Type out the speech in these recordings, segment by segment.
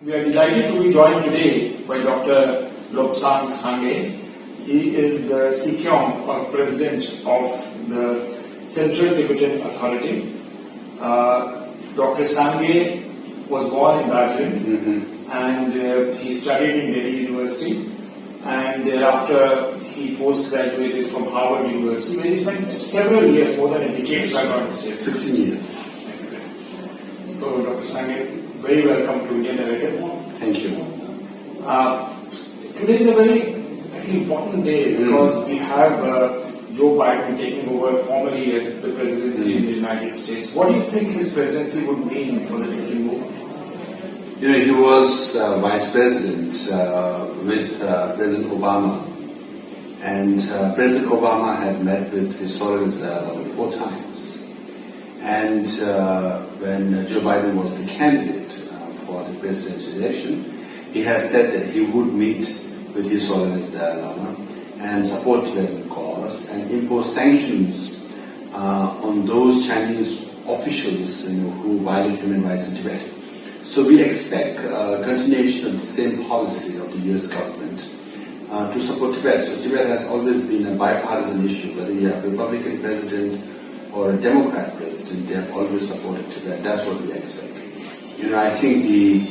We are delighted to be joined today by Dr. Lobsang Sangay. He is the Sikyong, or President of the Central Tibetan Authority. Dr. Sangay was born in Darjeeling and he studied in Delhi University, and thereafter he post-graduated from Harvard University, where he spent several years, more than a decade, if I'm not mistaken. 16 years. Excellent. So, Dr. Sangay, very welcome to Indian Narrative. Thank you. Today is a very important day because we have Joe Biden taking over formally as the presidency in the United States. What do you think his presidency would mean for the Tibetan movement? You know, he was vice president with President Obama, and President Obama had met with His Holiness 4 times. And when Joe Biden was the candidate for the presidential election, he has said that he would meet with His Holiness Lama and support Tibetan cause and impose sanctions on those Chinese officials who violate human rights in Tibet. So we expect continuation of the same policy of the US government to support Tibet. So Tibet has always been a bipartisan issue, whether you have a Republican president or a Democrat president, they have always supported Tibet. That's what we expect. I think the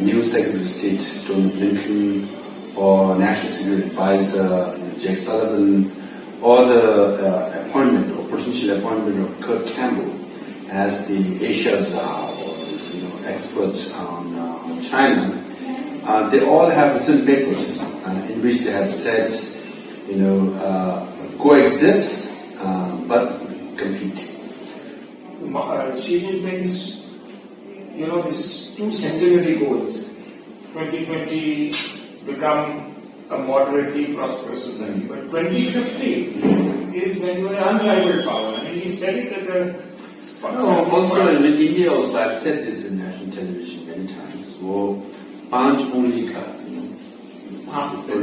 new Secretary of State, Tony Blinken, or National Security Advisor, Jake Sullivan, or the appointment or potential appointment of Kurt Campbell as the Asia Czar or expert on China, they all have written papers in which they have said, coexist but compete. Xi Jinping's, these 2 centenary goals, 2020 become a moderately prosperous society, but 2050 is when you are unrivaled power. I mean, he said it at the... Also in India also, I've said this in national television many times, वो 5 only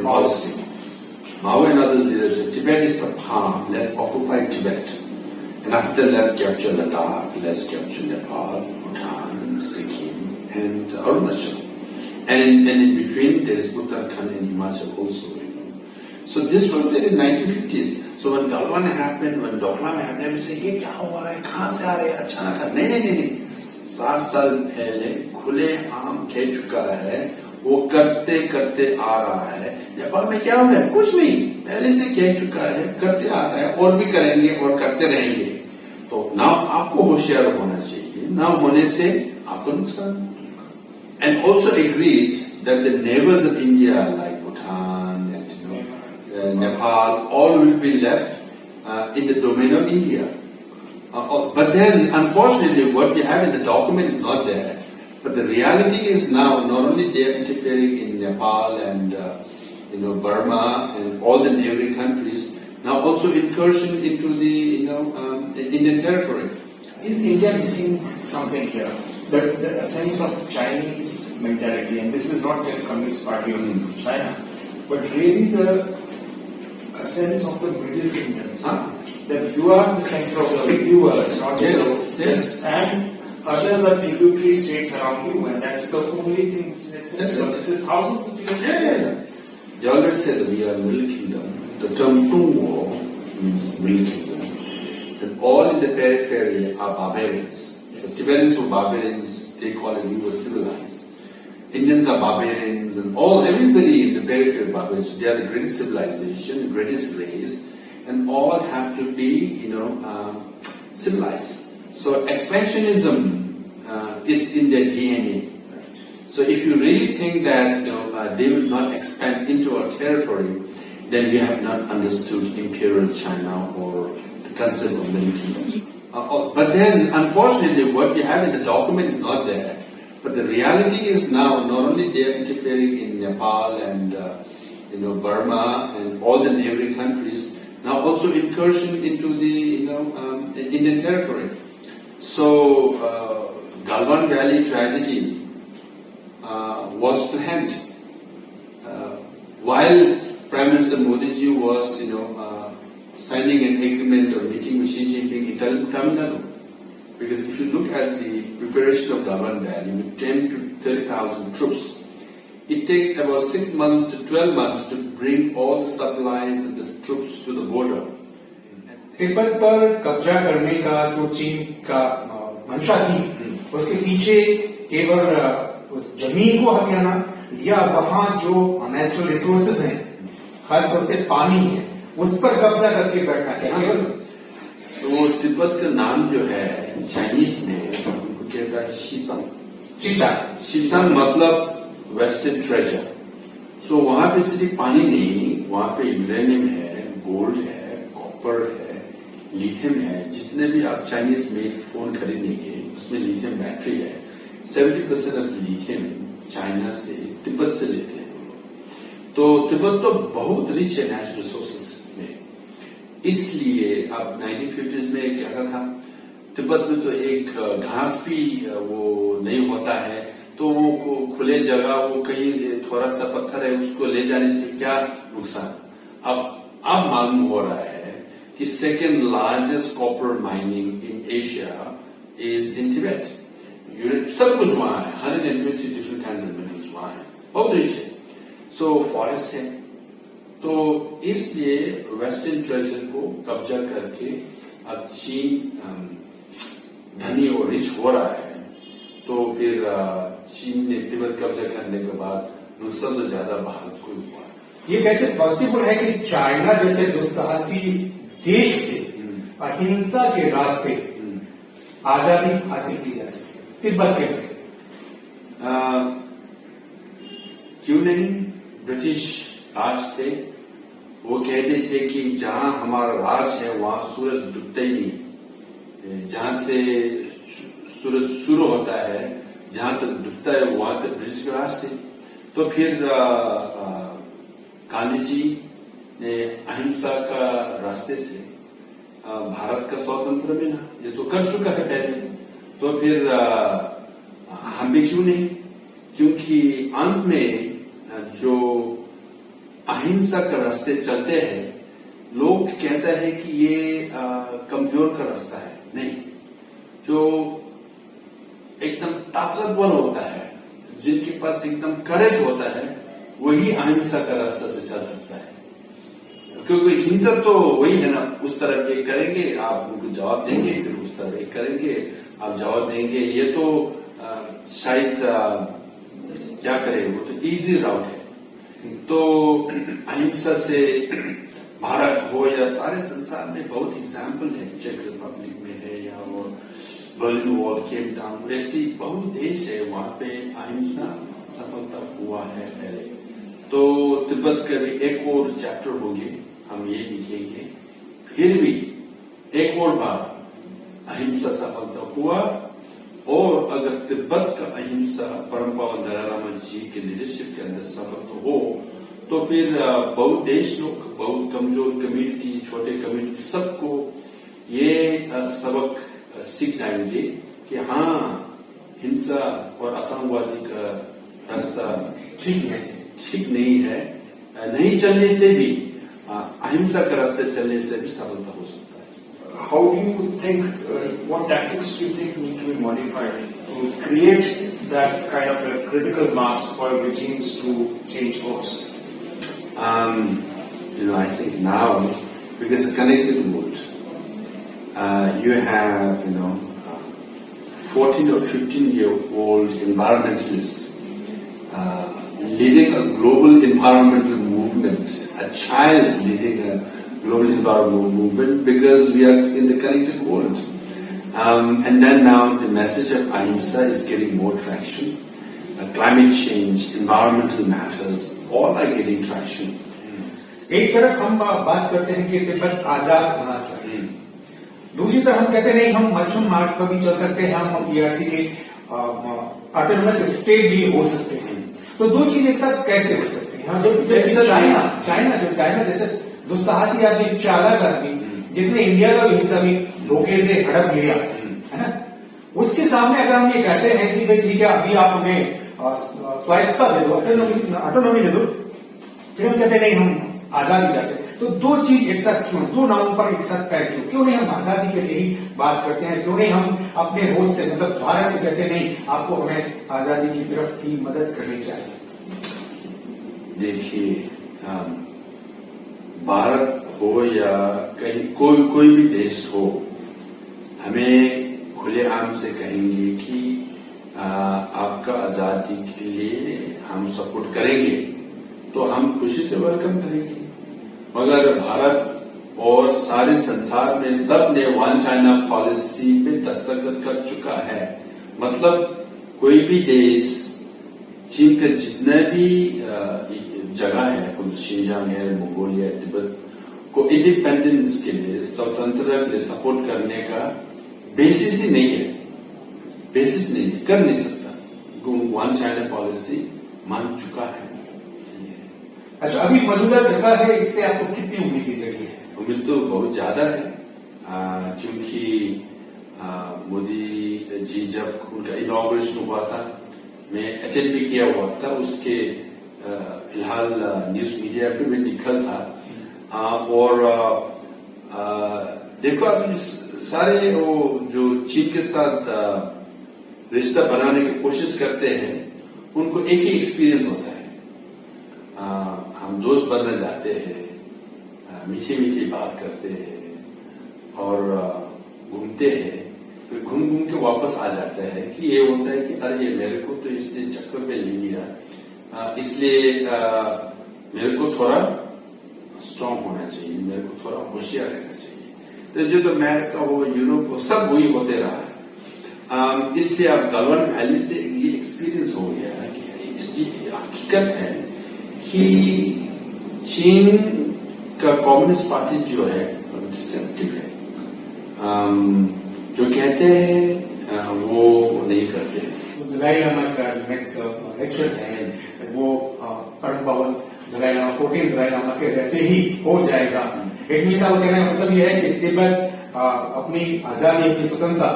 policy. Mao and others leaders said, Tibet is the palm, let's occupy Tibet. And after let's capture Ladakh, let's capture Nepal, Bhutan, Sikkim, and Arunachal. And in between there's Uttarakhand and Himachal also. So this was said in 1950s. So when Galwan happened, when Doctrine happened, everyone said, "Ye kya ho raha hai? Kahan se aa rahe hain? Achanaक." नहीं. 60 साल पहले खुले आम कह चुका है, वो करते करते आ रहा है. नेपाल में क्या हो गया? कुछ नहीं, पहले से कह चुका है, करते आ रहा है, और भी करेंगे और करते रहेंगे. तो ना आपको होशियार होना चाहिए, ना होने से आपको नुकसान. And also agreed that the neighbors of India like Bhutan and Nepal, all will be left in the domain of India. But then, unfortunately, what we have in the document is not there. But the reality is now, not only they are interfering in Nepal and Burma and all the neighboring countries, now also incursion into the Indian territory. Is India missing something here? The sense of Chinese mentality, and this is not just Communist Party of China, but really a sense of the Middle Kingdom. That you are the center of the universe, not yes. And others are tributary states around you, and that's the only thing which exists. This is thousands of years. Yeah. They always say that we are Middle Kingdom. The term Tungwo means Middle Kingdom. That all in the periphery are barbarians. So Tibetans were barbarians, they call it we were civilized. Indians are barbarians, and everybody in the periphery are barbarians. So they are the greatest civilization, the greatest race, and all have to be, civilized. So expansionism is in their DNA. So if you really think that they will not expand into our territory, then we have not understood imperial China or the concept of Middle Kingdom. But then, unfortunately, what we have in the document is not there. But the reality is now, not only they are interfering in Nepal and Burma and all the neighboring countries, now also incursion into the Indian territory. So Galwan Valley tragedy was planned while Prime Minister Modi ji was signing an agreement or meeting with Xi Jinping in Tamil Nadu. Because if you look at the preparation of Galwan Valley with 10 to 30,000 troops, it takes about 6 months to 12 months to bring all the supplies and the troops to the border. Tibet पर कब्जा करने का जो चीन का मंशा थी, उसके पीछे केवल उस जमीन को हथियाना या वहां जो नेचुरल रिसोर्सेज हैं, खासतौर से पानी है, उस पर कब्जा करके बैठना क्या केवल? तो तिब्बत का नाम जो है चाइनीज में उनको कहता है शीचांग। शीचांग मतलब वेस्टर्न ट्रेजर। सो वहां पे सिर्फ पानी नहीं, वहां पे यूरेनियम है, गोल्ड है, कॉपर है, लिथियम है। जितने भी आप चाइनीज मेड फोन खरीदेंगे उसमें लिथियम बैटरी है। 70% ऑफ लिथियम चाइना से, तिब्बत से लेते हैं। तो तिब्बत तो बहुत रिच है नेचुरल रिसोर्सेज में। इसलिए अब 1950s में क्या था, तिब्बत में तो एक घास भी वो नहीं होता है, तो वो खुले जगह वो कहीं थोड़ा सा पत्थर है, उसको ले जाने से क्या नुकसान। अब मालूम हो रहा है कि second largest copper mining in Asia is in Tibet. सब कुछ वहां है, 120 डिफरेंट काइंड्स ऑफ मिनरल्स वहां है, बहुत रिच है। सो फॉरेस्ट है, तो इसलिए वेस्टर्न ट्रेजर को कब्जा करके अब चीन धनी और रिच हो रहा है। तो फिर चीन ने तिब्बत कब्जा करने के बाद नुकसान तो ज्यादा भारत को हुआ। ये कैसे पॉसिबल है कि चाइना जैसे दुस्साहसी देश से अहिंसा के रास्ते आजादी हासिल की जा सकती है तिब्बत के वजह? क्यों नहीं? ब्रिटिश राज थे, वो कहते थे कि जहां हमारा राज है वहां सूरज डूबता ही नहीं, जहां से सूरज शुरू होता है जहां तक डूबता है वहां तक ब्रिटिश के राज थे। तो फिर गांधी जी ने अहिंसा का रास्ते से भारत का स्वतंत्र मिला, ये तो कर चुका है पहले। तो फिर हम भी क्यों नहीं? क्योंकि अंत में जो अहिंसा का रास्ते चलते हैं, लोग कहते हैं कि ये कमजोर का रास्ता है। नहीं, जो एकदम ताकतवर होता है, जिनके पास एकदम करेज होता है, वही अहिंसा का रास्ता से चल सकता है। क्योंकि हिंसा तो वही है ना, उस तरह के करेंगे आप उनको जवाब देंगे, फिर उस तरह के करेंगे आप जवाब देंगे। ये तो शायद क्या करें, वो तो इजी राउट है। तो अहिंसा से भारत हो या सारे संसार में बहुत एग्जाम्पल है, चेक रिपब्लिक में है या वो बर्लिन वॉल केम डाउन, ऐसी बहुत देश है वहां पे अहिंसा सफलता हुआ है पहले। तो तिब्बत का भी एक और चैप्टर होगी, हम ये लिखेंगे फिर भी एक और बार अहिंसा सफलता हुआ। और अगर तिब्बत का अहिंसा परम्परा दलाराम जी के लीडरशिप के अंदर सफल हो, तो फिर बहुत देश लोग, बहुत कमजोर कम्युनिटी, छोटे कम्युनिटी, सबको ये सबक सीख जाएंगे कि हाँ, हिंसा और आतंकवादी का रास्ता ठीक नहीं है। नहीं चलने से भी, अहिंसा का रास्ते चलने से भी सफलता हो सकता है। How do you think, what tactics do you think need to be modified to create that kind of a critical mass for regimes to change course? I think now, because the connected world, you have, 14 or 15-year-old environmentalists leading a global environmental movement, a child leading a global environmental movement, because we are in the connected world. And then now the message of ahimsa is getting more traction. Climate change, environmental matters, all are getting traction. एक तरफ हम बात करते हैं कि तिब्बत आजाद होना चाहिए, दूसरी तरफ हम कहते हैं नहीं, हम मध्यम मार्ग पर भी चल सकते हैं, हम पीआरसी के ऑटोनोमस स्टेट भी हो सकते हैं। तो दो चीज एक साथ कैसे हो सकती है? चाइना जैसे दुस्साहसी आदमी, चालाक आदमी, जिसने इंडिया का हिस्सा भी धोखे से हड़प लिया, है ना, उसके सामने अगर हम ये कहते हैं कि भाई ठीक है, अभी आप हमें स्वायत्तता दे दो, ऑटोनॉमी दे दो, फिर हम कहते हैं नहीं, हम आजादी चाहते हैं। तो दो चीज एक साथ क्यों, दो नामों पर एक साथ पैर क्यों नहीं हम आजादी के लिए ही बात करते हैं, क्यों नहीं हम अपने होश से मतलब भारत से कहते नहीं आपको हमें आजादी की तरफ की मदद करनी चाहिए? देखिए, भारत हो या कहीं कोई भी देश हो, हमें खुलेआम से कहेंगे कि आपका आजादी के लिए हम सपोर्ट करेंगे तो हम खुशी से वेलकम करेंगे। मगर भारत और सारे संसार में सब ने वन चाइना पॉलिसी पे दस्तखत कर चुका है। मतलब कोई भी देश, चीन के जितने भी जगह है, शिंजांग है, मंगोलिया, तिब्बत को इंडिपेंडेंस के लिए, स्वतंत्रता के लिए सपोर्ट करने का बेसिस ही नहीं है, बेसिस नहीं है, कर नहीं सकता। वन चाइना पॉलिसी मान चुका है। अच्छा, अभी मौजूदा सरकार है, इससे आपको कितनी उम्मीद जगी है? उम्मीद तो बहुत ज्यादा है, क्योंकि मोदी जी जब उनका इनॉग्रेशन हुआ था, मैं अटेंड भी किया हुआ था, उसके फिलहाल न्यूज मीडिया पे मैं निकल था। और देखो अभी सारे वो जो चीन के साथ रिश्ता बनाने की कोशिश करते हैं, उनको एक ही एक्सपीरियंस होता है, हम दोस्त बनना चाहते हैं, मीठी मीठी बात करते हैं और घूमते हैं, फिर घूम के वापस आ जाते हैं कि ये होता है कि अरे ये मेरे को तो इसने चक्कर में ले लिया, इसलिए मेरे को थोड़ा स्ट्रांग होना चाहिए, मेरे को थोड़ा होशियार रहना चाहिए। तो जो तो अमेरिका हो, यूरोप हो, सब वही होते रहा है। इसलिए अब गलवान वैली से ये एक्सपीरियंस हो गया है कि इसकी हकीकत है कि चीन का कम्युनिस्ट पार्टी जो है डिसेप्टिव है, जो कहते हैं वो नहीं करते। दलाई लामा का नेक्स्ट इलेक्शन है वो परम पावन दलाई लामा 14 दलाई लामा के रहते ही हो जाएगा। एक मीन्स आप कहने का मतलब यह है कि तिब्बत अपनी आजादी, अपनी स्वतंत्रता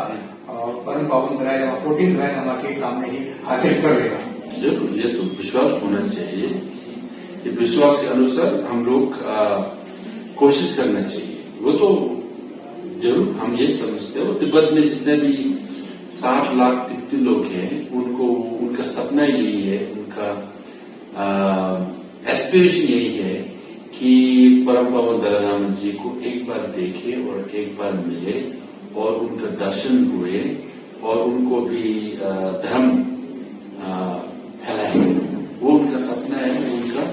परम पावन दलाई लामा 14 दलाई लामा के सामने ही हासिल कर लेगा। जरूर, ये तो विश्वास होना चाहिए, ये विश्वास के अनुसार हम लोग कोशिश करना चाहिए। वो तो जरूर हम ये समझते हैं, वो तिब्बत में जितने भी 60 लाख तिब्बती लोग हैं, उनको उनका सपना यही है, उनका एस्पिरेशन यही है कि परम पावन दलाई लामा जी को एक बार देखे और एक बार मिले और उनका दर्शन हुए और उनको भी धर्म फैलाए। वो उनका सपना है, उनका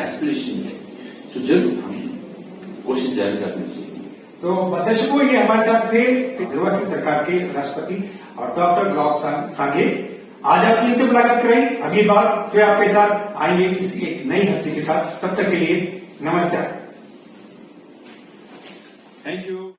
एस्पिरेशन है। तो जरूर हम कोशिश जारी करनी चाहिए। तो दर्शकों, ये हमारे साथ थे निर्वासित सरकार के राष्ट्रपति और डॉक्टर लोब्सांग सांगे। आज आपने इनसे मुलाकात कराई, अगली बार फिर आपके साथ आएंगे किसी एक नई हस्ती के साथ। तब तक के लिए नमस्कार, थैंक यू।